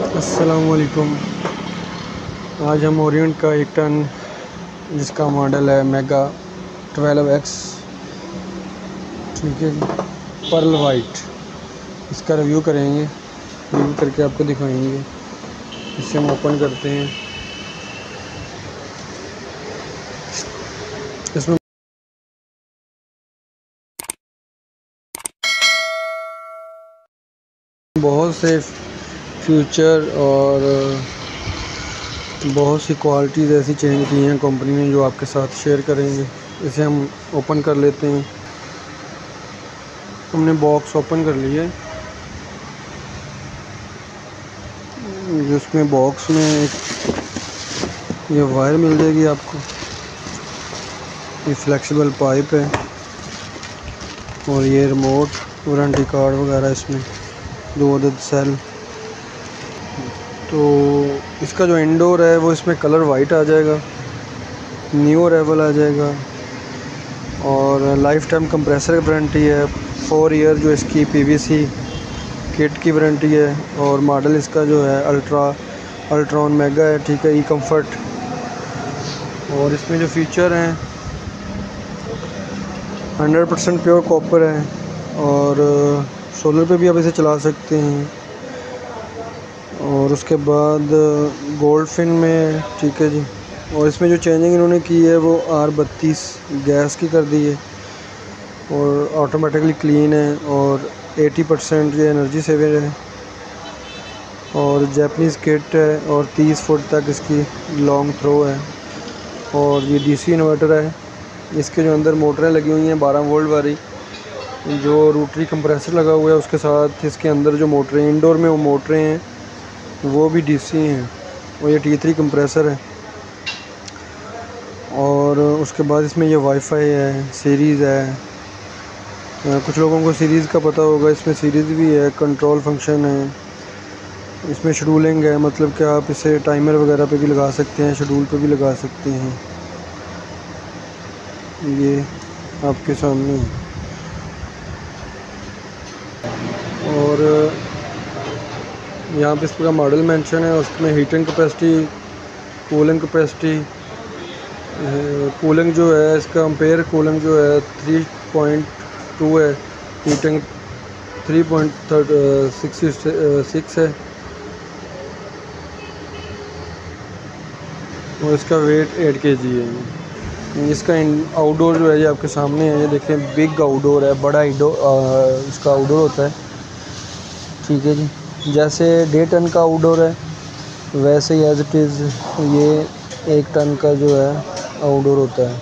अस्सलामुअलैकुम। आज हम ओरिएंट का एक टन जिसका मॉडल है मेगा 12X, ठीक है, पर्ल वाइट, इसका रिव्यू करेंगे। रिव्यू करके आपको दिखाएंगे। इसे हम ओपन करते हैं। इसमें बहुत से फीचर और बहुत सी क्वालिटीज़ ऐसी चेंज की हैं कंपनी ने जो आपके साथ शेयर करेंगे। इसे हम ओपन कर लेते हैं। हमने बॉक्स ओपन कर लिया है। जिसमें बॉक्स में एक ये वायर मिल जाएगी आपको, ये फ्लेक्सिबल पाइप है और ये रिमोट, वारंटी कार्ड वगैरह, इसमें 2 अदद सेल। तो इसका जो इंडोर है वो इसमें कलर वाइट आ जाएगा, न्यू अराइवल आ जाएगा और लाइफ टाइम कंप्रेसर की वारंटी है। 4 ईयर जो इसकी पीवीसी किट की वारंटी है और मॉडल इसका जो है अल्ट्रॉन मेगा है, ठीक है, ई कंफर्ट। और इसमें जो फीचर हैं 100% प्योर कॉपर है और सोलर पे भी आप इसे चला सकते हैं। और उसके बाद गोल्ड फिन में, ठीक है जी। और इसमें जो चेंजिंग इन्होंने की है वो R32 गैस की कर दी है और ऑटोमेटिकली क्लीन है और 80% ये एनर्जी सेवर है और जापानीज़ किट है और 30 फुट तक इसकी लॉन्ग थ्रो है और ये डीसी इन्वर्टर है। इसके जो अंदर मोटरें लगी हुई हैं 12 वोल्ट वाली, जो रोटरी कंप्रेसर लगा हुआ है उसके साथ इसके अंदर जो मोटरें इंडोर में वो मोटरें हैं वो भी डीसी हैं और ये T3 कंप्रेसर है। और उसके बाद इसमें ये वाईफाई है, सीरीज़ है। कुछ लोगों को सीरीज़ का पता होगा, इसमें सीरीज़ भी है, कंट्रोल फंक्शन है, इसमें शेड्यूलिंग है, मतलब कि आप इसे टाइमर वगैरह पे भी लगा सकते हैं, शेड्यूल पे भी लगा सकते हैं। ये आपके सामने है। और यहाँ पे इसका मॉडल मेंशन है, उसमें heating capacity, cooling capacity, cooling जो है इसका एम्पेयर कूलिंग जो है 3.2 है, हीटिंग 3.66 है और इसका वेट 8 kg है। इसका आउटडोर जो है ये आपके सामने है, ये देखें, बिग आउटडोर है, बड़ा इसका आउटडोर होता है, ठीक है जी। जैसे 1.5 टन का आउटडोर है वैसे ही एज इट इज़ ये 1 टन का जो है आउटडोर होता है।